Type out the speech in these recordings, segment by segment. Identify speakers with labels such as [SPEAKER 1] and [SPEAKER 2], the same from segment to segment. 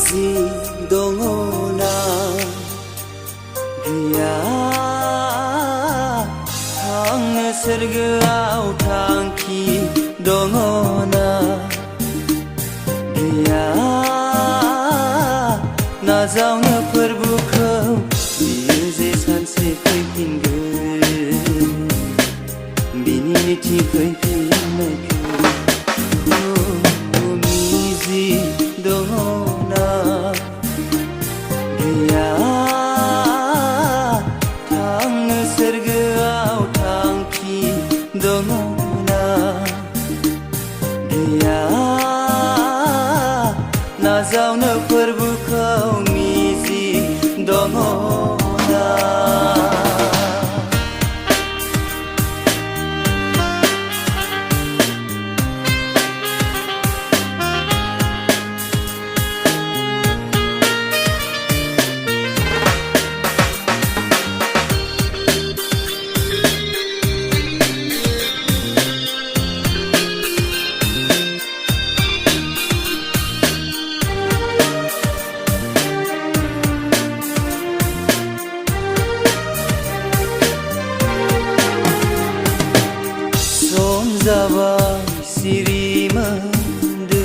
[SPEAKER 1] मिजि दङना गैया थांनो सोरगोआव थांखि दङना गैया नाजावनो फोरबोखौ बियो जे सानसे फैफिनगोन बिनि मिथि फैफिननायखौ मिजि दङना गैया थांनो सोरगोआव थांखि दङना गैया नाजावनो फोरबोखौ मिजि दङना जाबाय सिरिमोनदो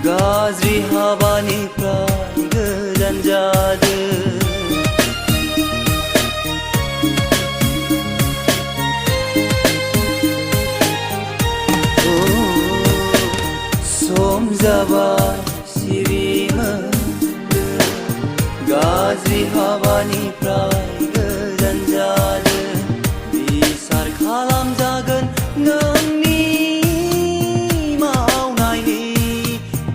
[SPEAKER 1] गाज्रि हाबानिफ्राय गोजान जादो सम जाबाय सिरिमोनदो गाज्रि हाबानिफ्राय गोजान जादो बिसार खालामजागोन नोंनि मावनायनि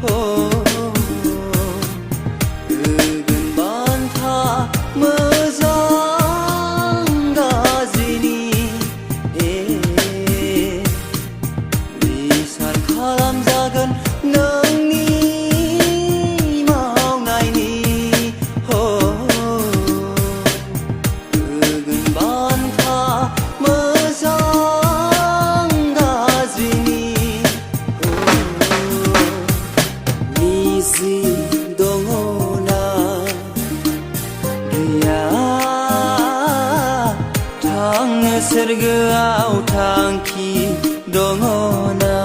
[SPEAKER 1] होगोन बान्था मोजां गाज्रिनि बिसार खालामजागोन नोंनि मावनायनि होगोन बान्था मिजि दङना गैया थांनो सोरगोआव थांखि दङना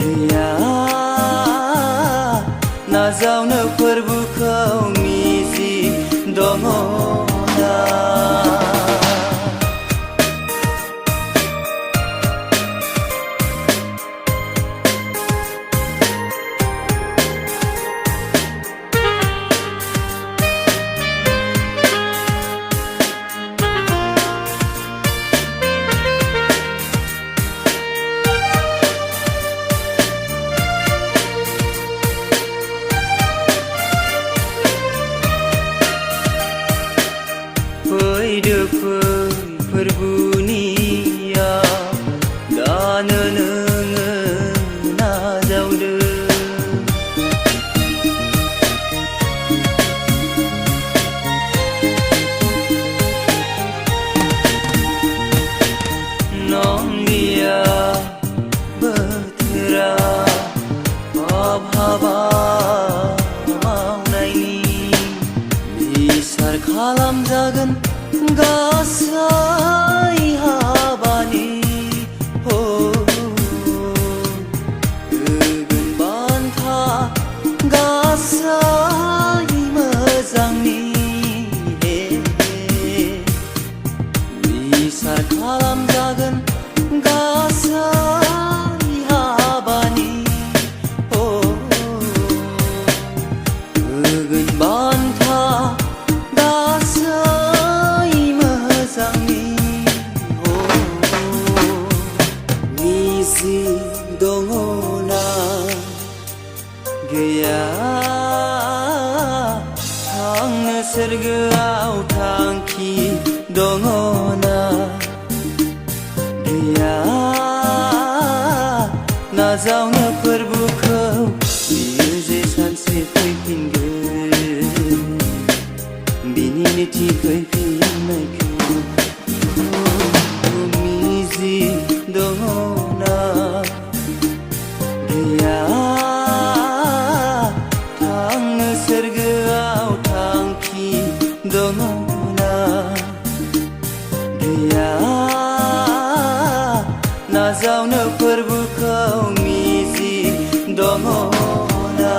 [SPEAKER 1] गैया नाजावनो फोरबोखौ मिजि दङना फैदो फै फोरबोनिया दानो नोङो नाजावदो नंलिया बोथोरा हाबा मावनायनि बिसार खालामजागोन गासै हाबानि होगोन बान्था गासै मोजांनि बिसार खालामजागोन गासै हाबानि होगोन बान्था मिजि दङना गैया थांनो सोरगोआव थांखि दङना गैया नाजावनो फोरबोखौ बियो जे सानसे फैफिनगोन बिनि मिथि फैफिननायखौ मिजि दङना गैया दङ ना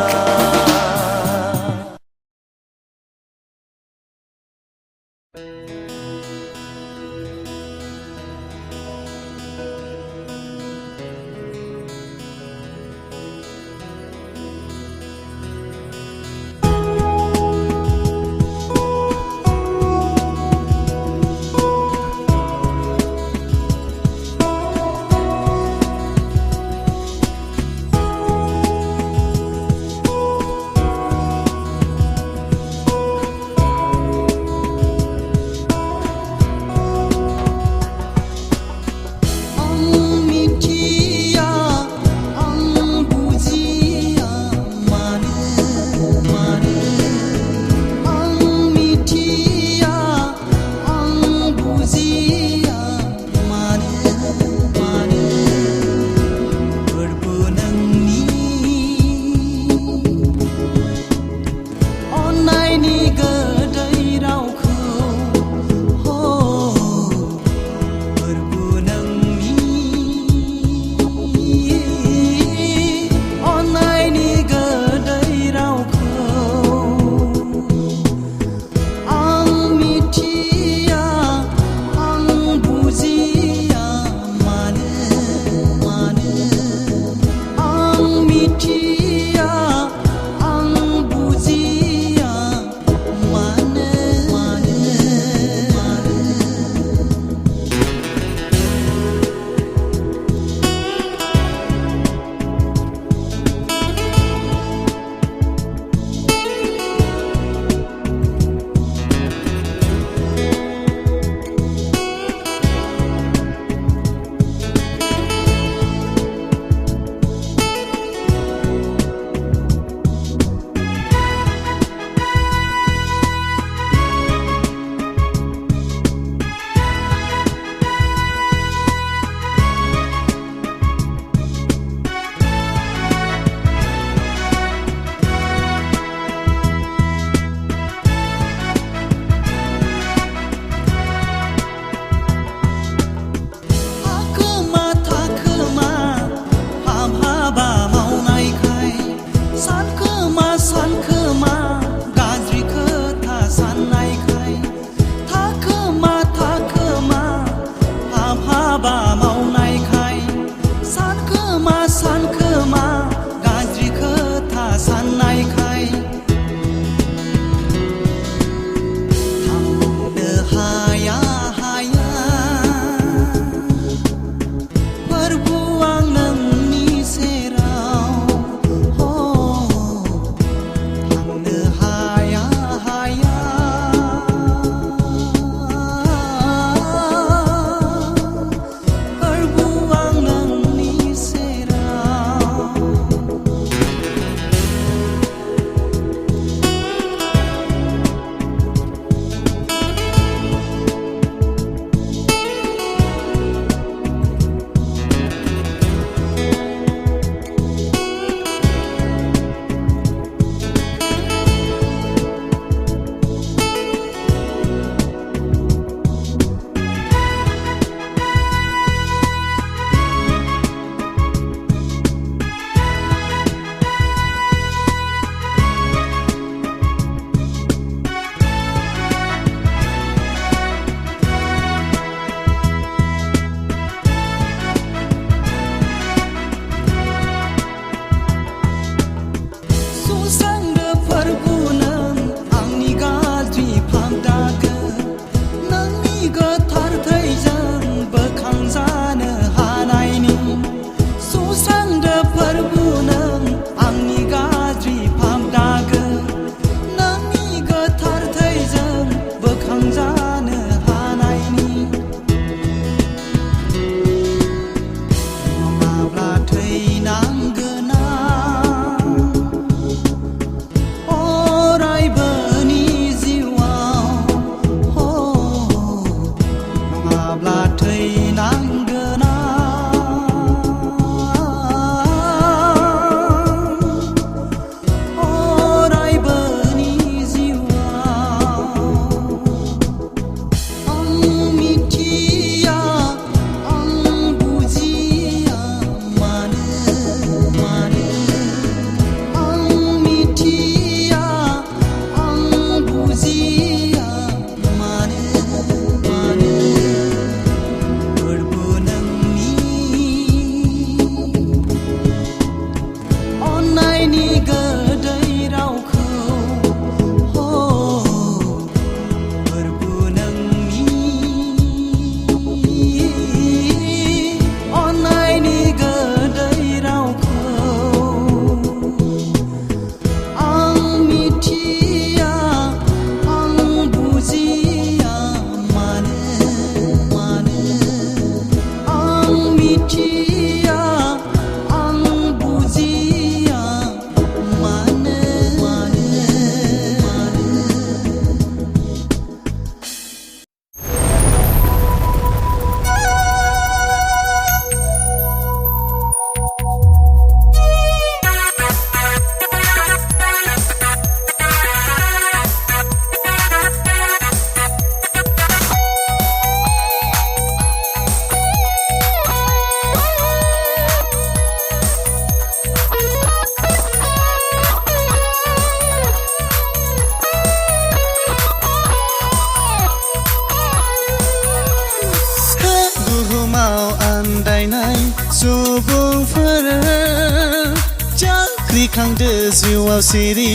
[SPEAKER 2] जाख्रिखांदो जिउआव सिरि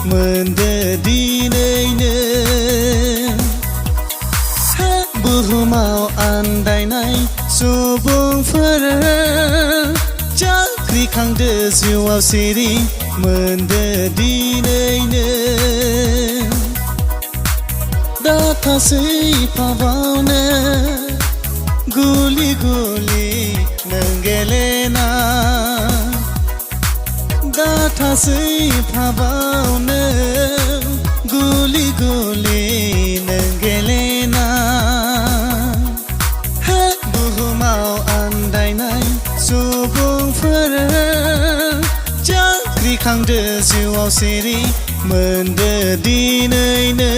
[SPEAKER 2] मोनदो दिनैनो बुहुमाव आन्दायनाय सुबुंफोर जाख्रिखांदो जिउआव सिरि मोनदो दिनैनो दाथासै फाबावनो गुलि गुलि नों गेलेना दाथासै फाबावनो गुलि गुलि नों गेलेना बुहुमाव आन्दायनाय सुबुंफोर जाख्रिखांदो जिउआव सिरि मोनदो दिनैनो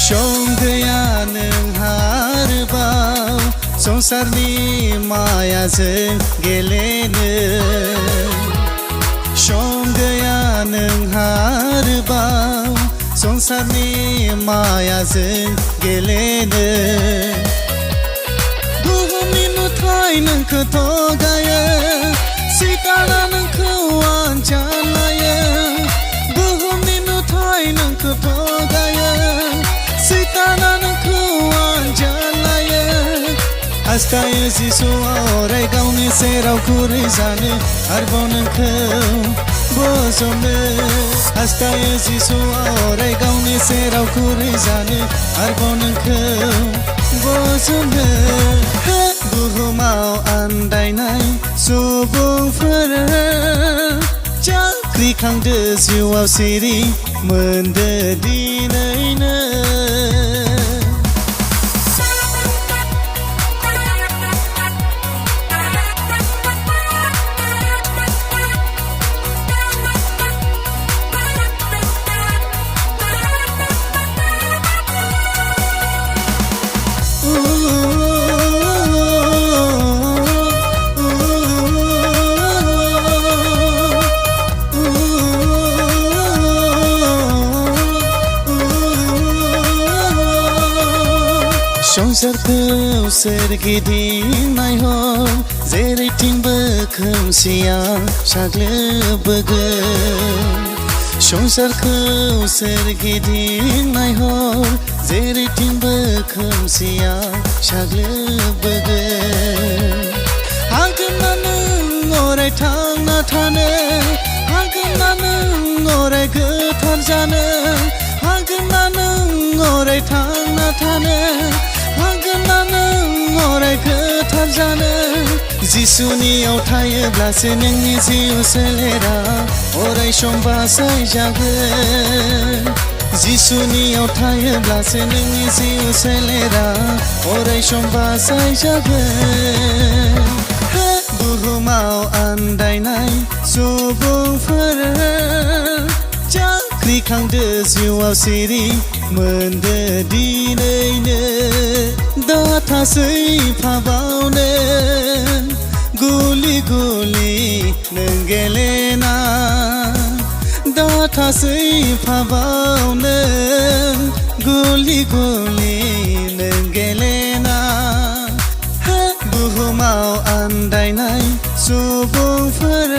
[SPEAKER 2] सम गैया नोंहा आरोबाव संसारनि मायाजों गेलेनो सम गैया नोंहा आरोबाव संसारनि मायाजों गेलेनो बुहुमनि नुथाय नोंखौ थगायो सितारा नोंखौ आनजाद लायो बुहुमनि नुथाय नोंखौ थगायो सितारा नोंखौ आनजाद लायो हास्थायो जिसुआ अराय गावनि सेराव गुरै जानो आरोबाव नोंखौ बोजबनो हास्थायो जिसुआ अराय गावनि सेराव गुरै जानो आरोबाव नोंखौ बोजबनो बुहुमाव आन्दायनाय सुबुंफोर जाख्रिखांदो जिउआव सिरि मोनदो दिनैनो संसारखौ सोरगिदिं नायहर जेरैथिंबो खोमसिया साग्लोबबोगोन संसारखौ सोरगिदिं नायहर जेरैथिंबो खोमसिया साग्लोबबोगोन हागोन ना नों अराय थांना थानो हागोन ना नों अराय गोथार जानो हागोन ना नों अराय थांना थानो हागोन ना नों अराय गोथार जानो जिसुनियाव थायोब्लासो नोंनि जिउ सोलेरा अराय सम बासायजागोन जिसुनियाव थायोब्लासो नोंनि जिउ सोलेरा अराय सम बासायजागोन बुहुमाव आन्दायनाय सुबुंफोर जाख्रिखांदो जिउआव सिरि मोनदो दिनैनो दाथासै फाबावनो गुलि गुलि नों गेलेना दाथासै फाबावनो गुलि गुलि नों गेलेना बुहुमाव आन्दायनाय सुबुंफोर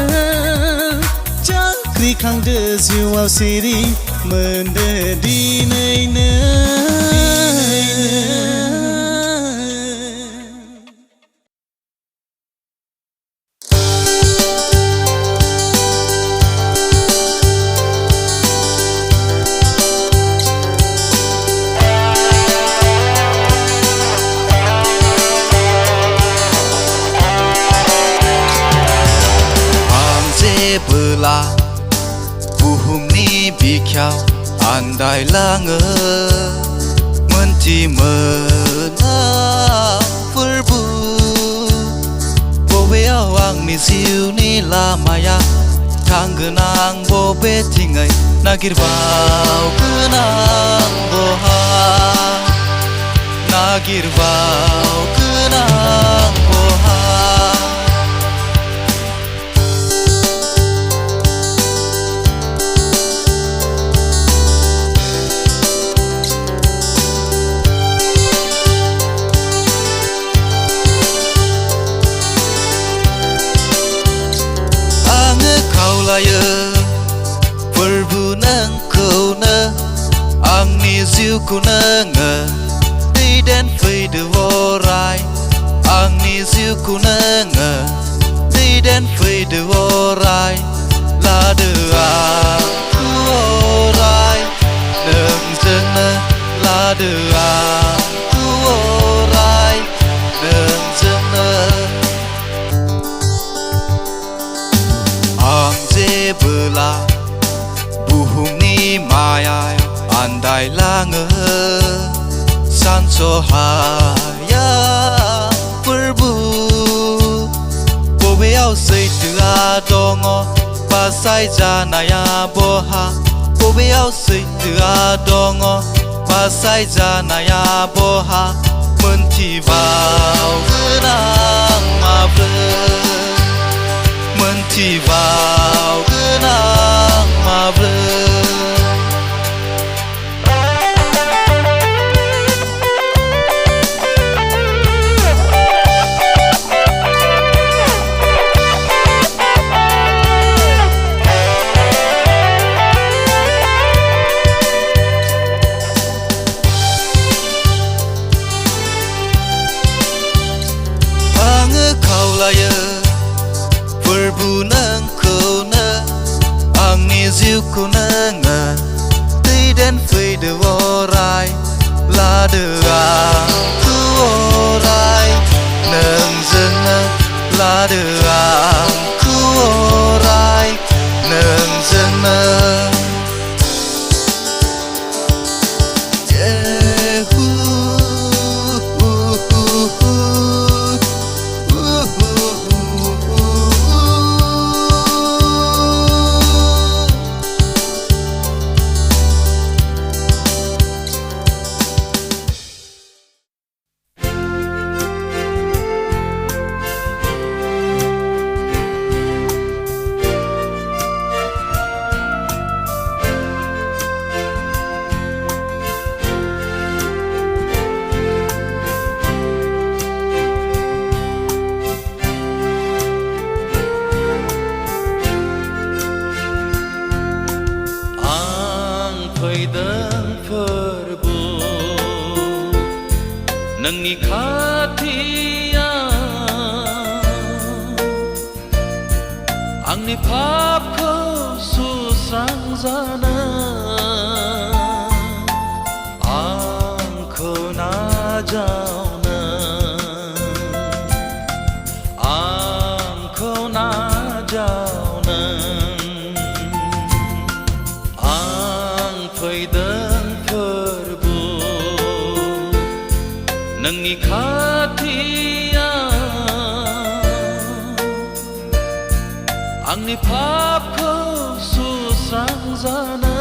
[SPEAKER 2] जाख्रिखांदो जिउआव सिरि मोनदो दिनैनो
[SPEAKER 1] बुहुमनि बिखायाव आन्दायलाङो मोनथि मोना फोरबो बबेयाव आंनि जिउनि लामाया थांगोन आं बबेथिङै नागिरबावगोन आं बहा नागिरबावगोन आं बहा फोरबो नोंखौनो आंनि जिउखौ नोङो दैदेनफैदो अराय आंनि जिउखौ नोङो दैदेनफैदो अराय लादो आंखौ अराय नोंजोंनो लादो आंखौ अराय नोंजोंनो आं जेबोला बुहुमनि मायाव आन्दायलाङो सानस'हाया फोरबो बबेयाव सैथोआ दङ बासायजानाया बहा बबेयाव सैथोआ दङ बासायजानाया बहा मोनथिबावगोन आं माब्रै मोनथिबावगोन आं माब्रै आङो खावलायो फोरबो नोंखौनो आंनि जिउखौ नोङो दैदेनफैदो अराय लादो आंखौ अराय नोंजोंनो लादो आंखौ अराय नोंजोंनो फोरबो नोंनि खाथियाव आंनि पापखौ सुस्रांजानो आंखौ नाजावनो आंखौ नाजावनो आं फैदों फोरबो नोंनि खाथियाव आंनि पापखौ सुस्रांजानो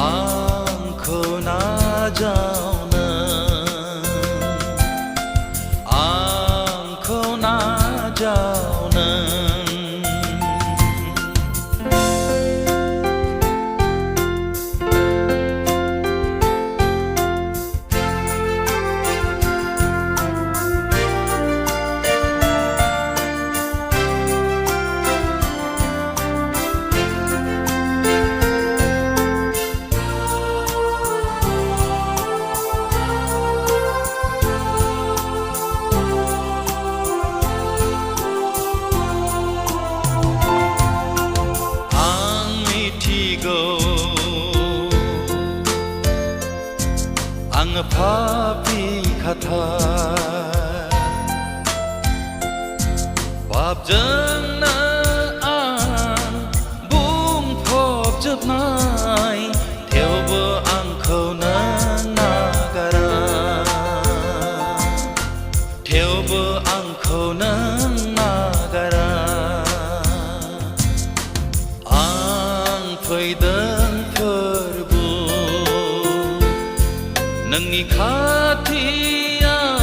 [SPEAKER 1] आंखौ नाजावनो आंखौ नाजावनो आङो पापि खाथार पापजोंनो आं बुंफबजोबनाय थेवबो आंखौ नों नागारा थेवबो आंखौ नों नागारा फैदों फोरबो नोंनि खाथियाव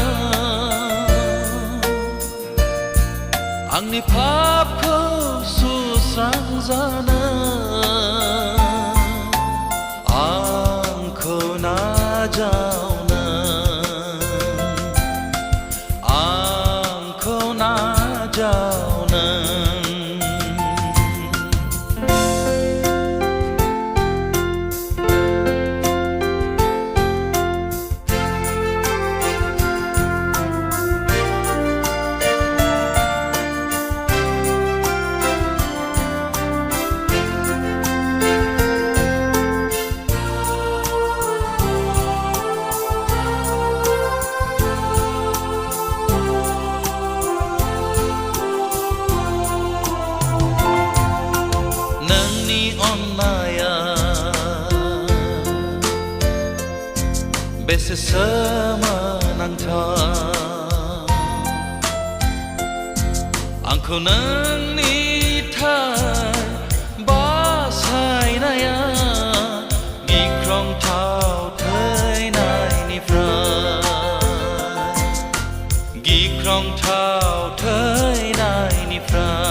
[SPEAKER 1] आंनि पापखौ सुस्रांजानो आंखौ नाजावनो आंखौ नाजावनो बेसे सोमोनांथाव आंखौ नोंनि थार बासायनाया गिख्रंथाव थैनायनिफ्राय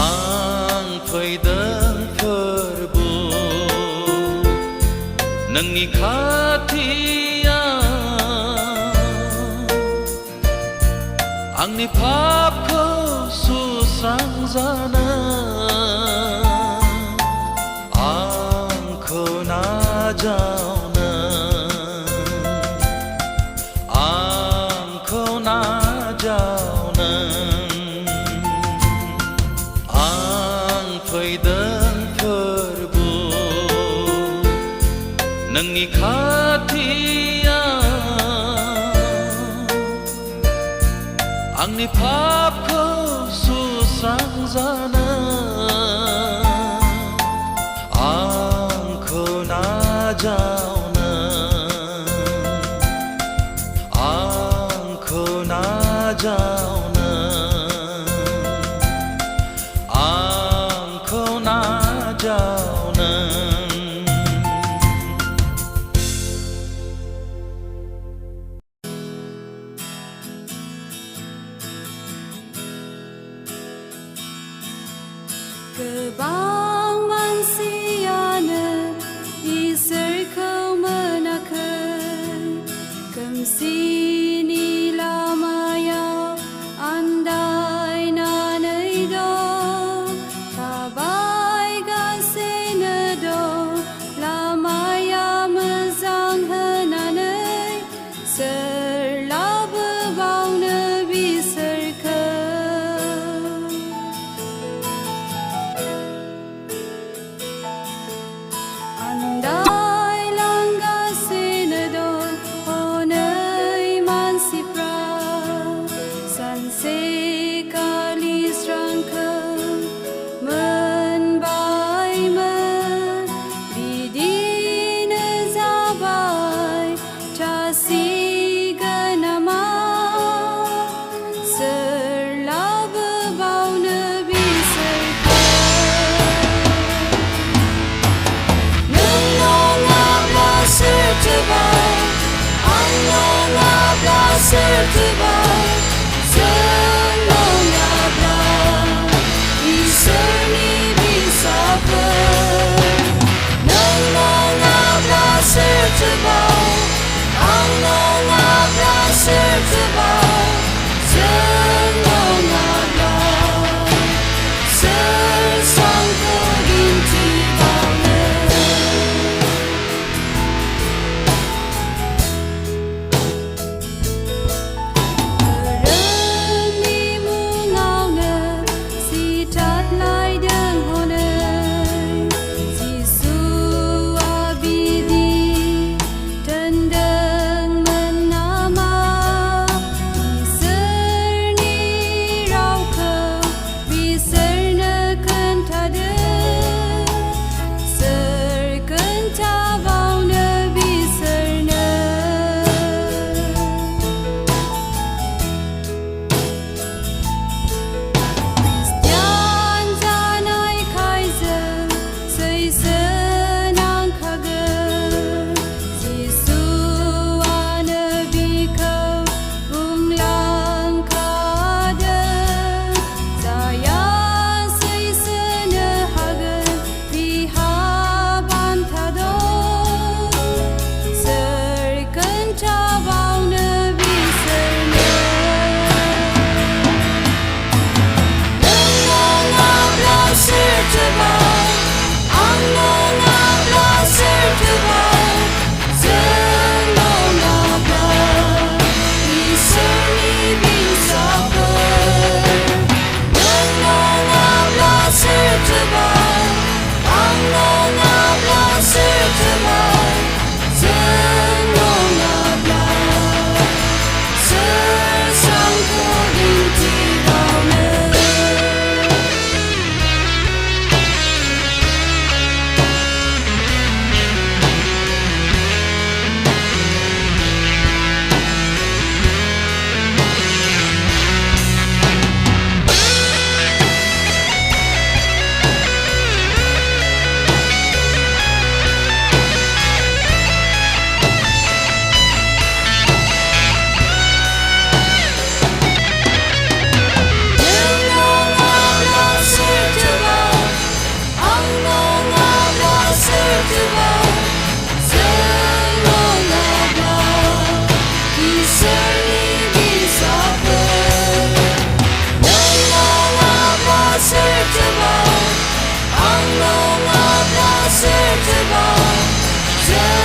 [SPEAKER 1] आं फैदों फोरबो नोंनि खाथियाव आंनि पापखौ सुस्रांजानो आंखौ नाजावनो आंखौ नाजावनो आं फैदों फोरबो नोंनि खाथियाव आंनि पापखौ सुस्रांजानो आंखौ नाजावनो आंखौ नाजावनो आंखौ नाजावनो
[SPEAKER 3] गोबां मानसियानो इसोरखौ मोनाखै खोमसिनि लामायाव आन्दायनानै दं थाबायगासिनो दं लामाया मोजां होननानै सोर लाबोबावनो बिसोरखौ आन्दायलांगासिनो दं हनै मानसिफ्रा सानसेखालि स्रांखौ मोनबायमोन बिदिनो जाबाय थासिगोन नामा सोर लाबोबावनो बिसोरखौ नों नङाब्ला सोरथोबाव आं नङाब्ला सोरथोबाव जों नङाब्ला इसोरनि फिसाफोर नों नङाब्ला सोरथोबाव आं नङाब्ला सोरथोबाव जों नङाब्ला सोर सांखौ दिन्थिबावनो 내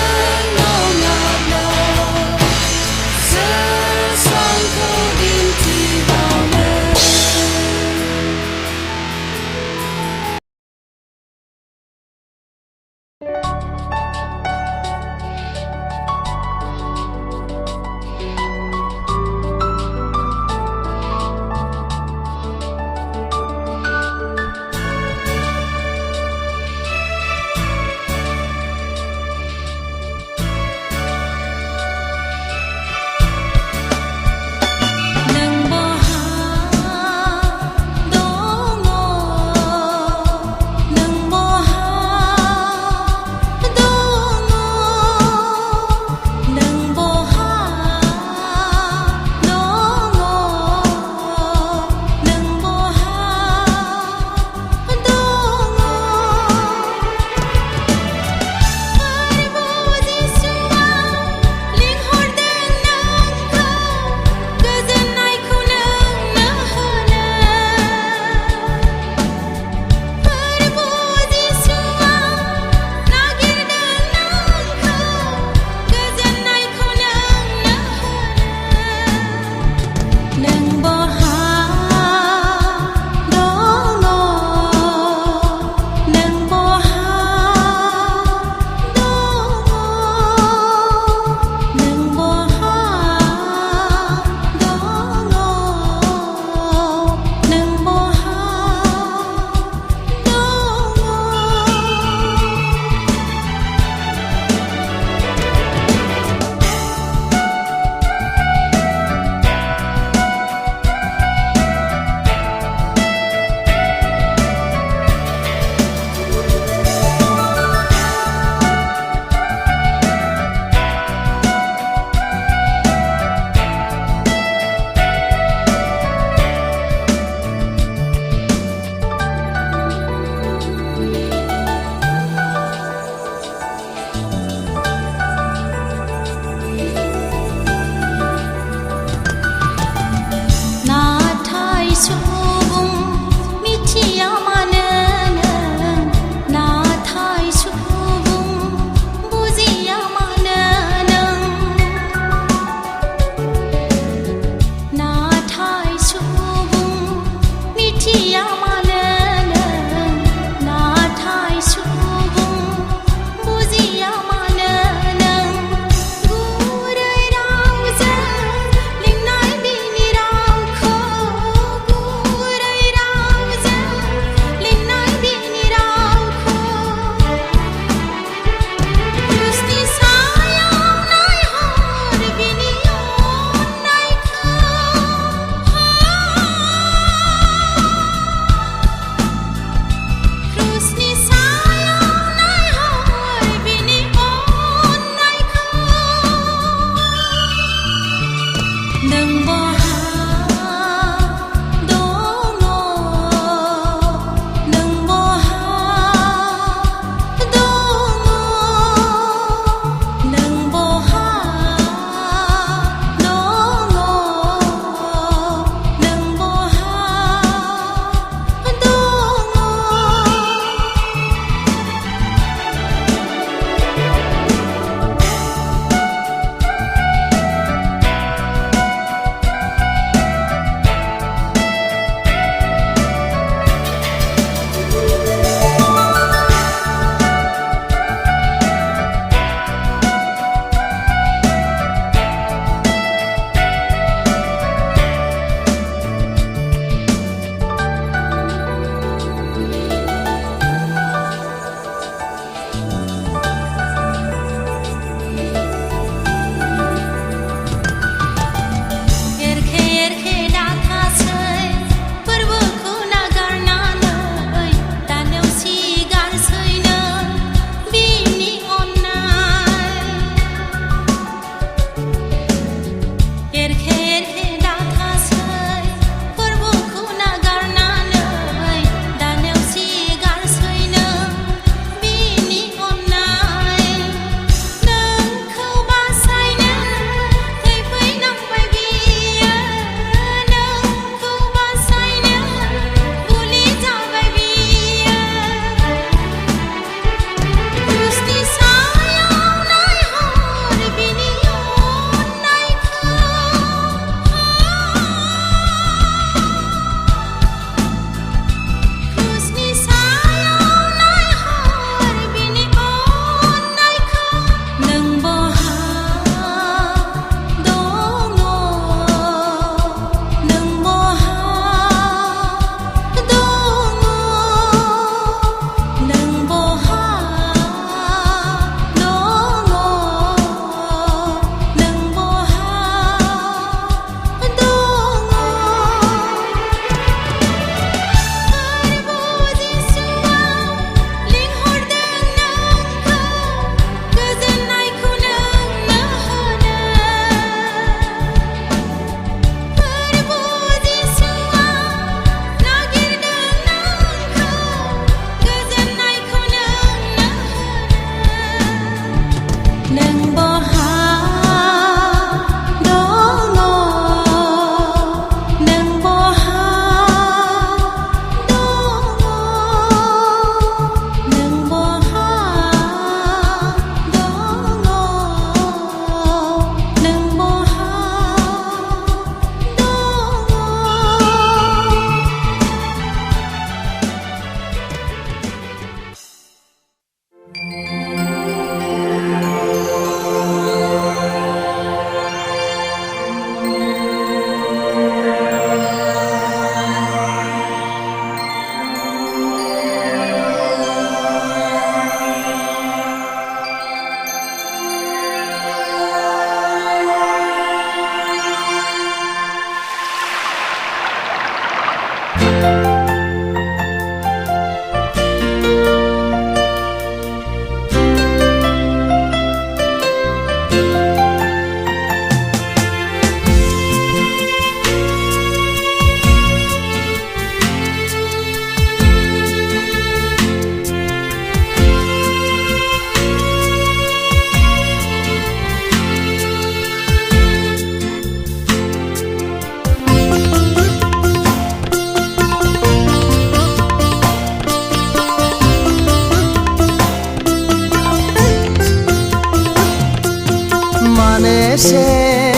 [SPEAKER 2] se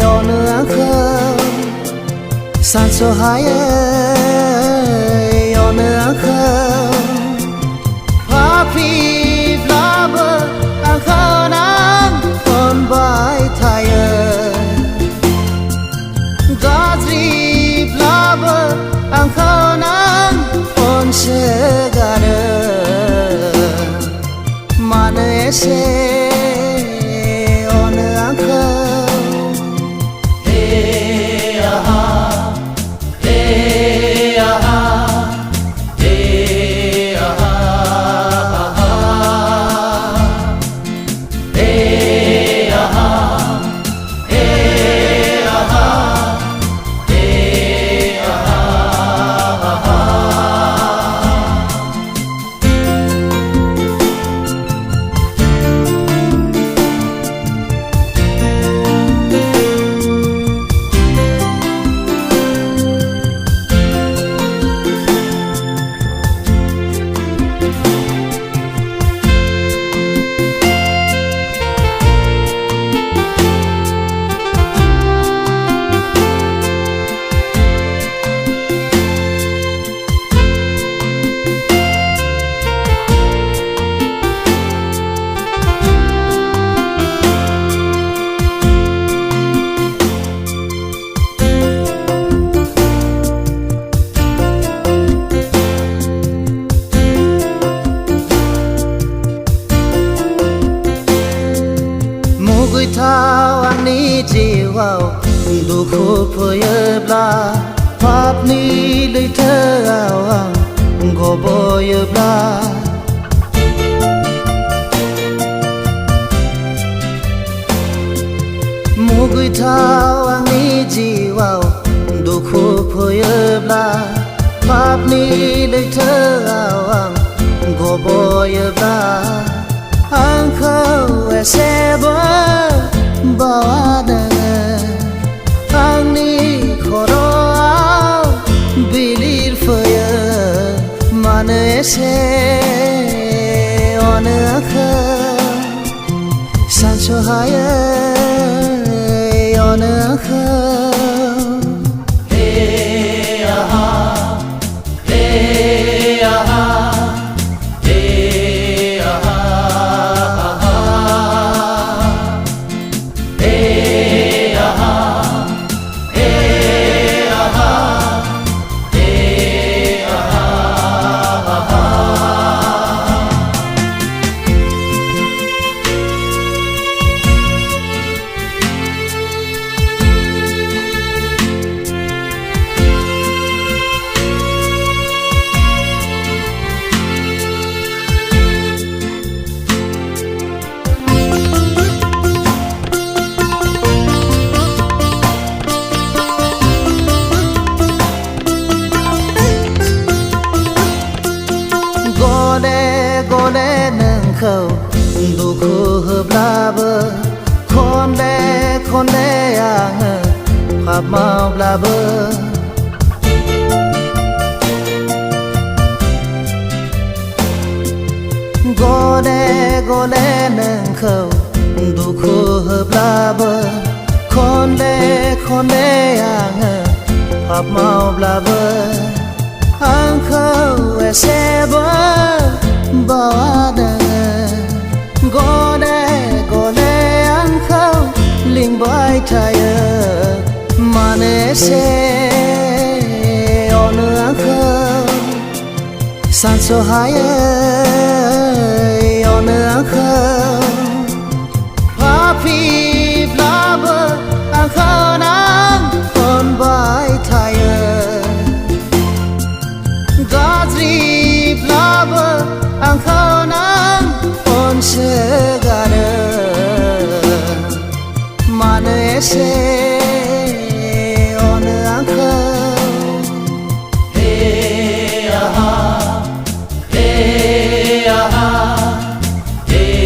[SPEAKER 2] on khơ san so hai on khơ pa phi flower ang khơ nang on bai thai gazri flower ang khơ nang on se ga man se thao anh ni chiều vào đủ khô phơi bla pháp ni lấy thơ ảo hằng gò bồi bla mua gửi thao anh ni chiều vào đủ khô phơi bla pháp ni lấy thơ ảo hằng gò bồi bla ang khâu se bơ bao đằng ang ni khoro bilir phơi man se on khâu san cho hai on khâu hey aha hey aha gole nâng khâu đủ khô hợp la bơ con đe à ngờ pháp mau la bơ gole nâng khâu đủ khô hợp la bơ con đe à ngờ pháp mau la bơ ang khâu se bơ bao đằng gole ang khâu linh bay thay mane se on ang khâu san so hai on ang khâu papi flower ang khâu nang on bay thay gazri flower ang khâu nang on se ga man se on ang khâu hey aha hey aha hey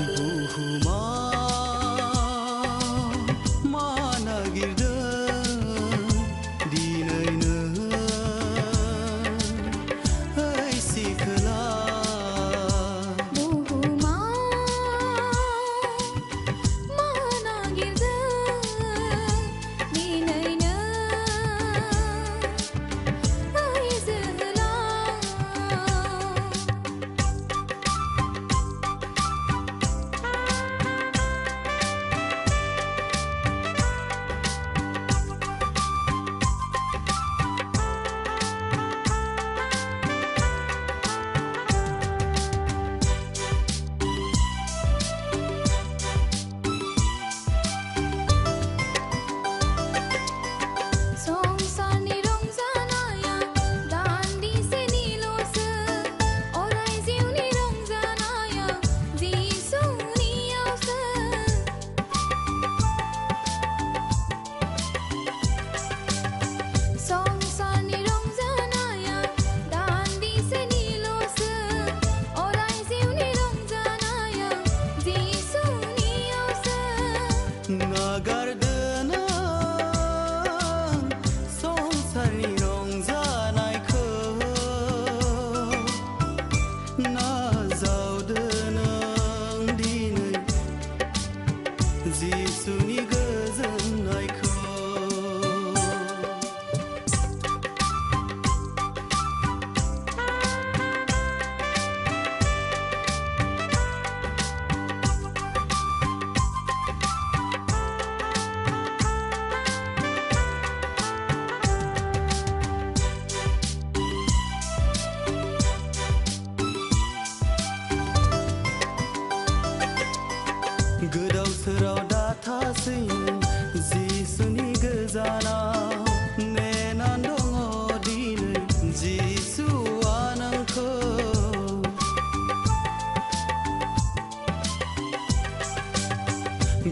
[SPEAKER 2] बुहुमा मा नागिरदों दिनैनो ओइ सिखोला
[SPEAKER 3] बुहुमा मा नागिरदों दिनैनो ओइ जोहोलाव संसारनि रंजानाया दान्दिसेनिल'सो अराय जिउनि रंजानाया जिसुनियावसो संसारनि रंजानाया दान्दिसेनिल'सो अराय जिउनि रंजानाया जिसुनियावसो
[SPEAKER 2] नागारदों नों संसारनि रंजानायखौ नाजावदों नों दिनै जिसुनि गोजोननायखौ गोदाव सोराव दाथासैनो जिसुनि गोजानाव नेनानै दङ दिनै जिसुआ नोंखौ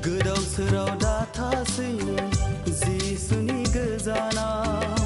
[SPEAKER 2] गोदाव सोराव दाथासैनो जिसुनि गोजानाव